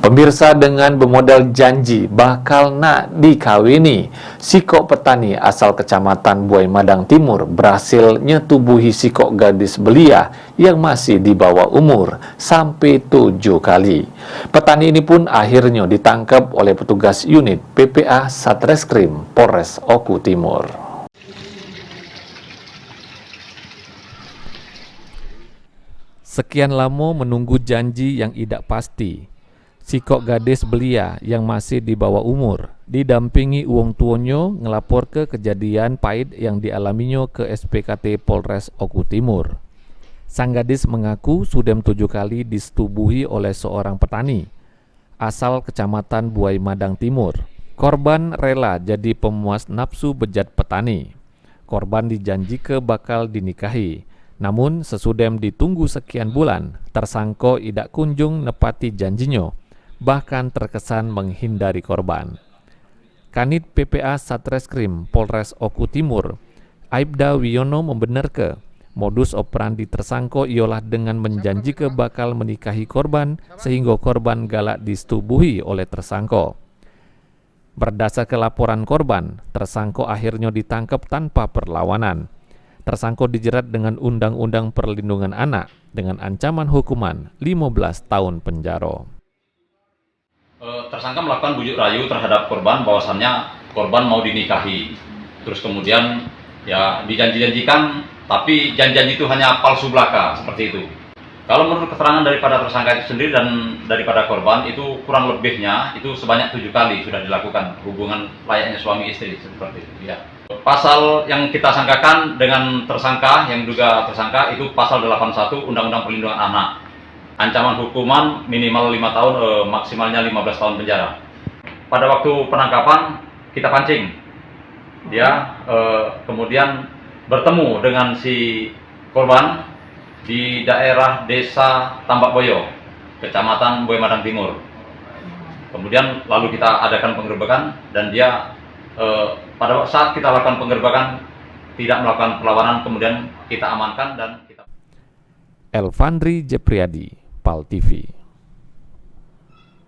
Pemirsa, dengan bermodal janji bakal nak dikawini, sikok petani asal Kecamatan Buai Madang Timur berhasil nyetubuhi sikok gadis belia yang masih di bawah umur sampai 7 kali. Petani ini pun akhirnya ditangkap oleh petugas unit PPA Satreskrim Polres Oku Timur. Sekian lama menunggu janji yang tidak pasti, sikok gadis belia yang masih di bawah umur didampingi uang tuanya ngelapor ke kejadian pahit yang dialaminya ke SPKT Polres Oku Timur. Sang gadis mengaku sudah 7 kali disetubuhi oleh seorang petani asal Kecamatan Buai Madang Timur. Korban rela jadi pemuas nafsu bejat petani. Korban dijanji ke bakal dinikahi. Namun sesudah ditunggu sekian bulan, tersangka tidak kunjung nepati janjinya, bahkan terkesan menghindari korban. Kanit PPA Satreskrim Polres Oku Timur, Aibda Wiono membenarkan modus operandi tersangka ialah dengan menjanjikan bakal menikahi korban sehingga korban galak disetubuhi oleh tersangka. Berdasarkan laporan korban, tersangka akhirnya ditangkap tanpa perlawanan. Tersangka dijerat dengan Undang-Undang Perlindungan Anak dengan ancaman hukuman 15 tahun penjara. Tersangka melakukan bujuk rayu terhadap korban bahwasannya korban mau dinikahi. Terus kemudian ya dijanji-janjikan, tapi janji-janji itu hanya palsu belaka, seperti itu. Kalau menurut keterangan daripada tersangka itu sendiri dan daripada korban, itu kurang lebihnya itu sebanyak 7 kali sudah dilakukan hubungan layaknya suami istri, seperti itu ya. Pasal yang kita sangkakan dengan tersangka yang diduga tersangka itu pasal 81 Undang-Undang Perlindungan Anak. Ancaman hukuman minimal 5 tahun, maksimalnya 15 tahun penjara. Pada waktu penangkapan kita pancing, dia kemudian bertemu dengan si korban di daerah Desa Tambak Boyo, Kecamatan Buai Madang Timur. Kemudian lalu kita adakan penggerbekan dan dia pada saat kita lakukan penggerbekan tidak melakukan perlawanan, kemudian kita amankan dan kita. Elfandri Jepriadi, PAL TV.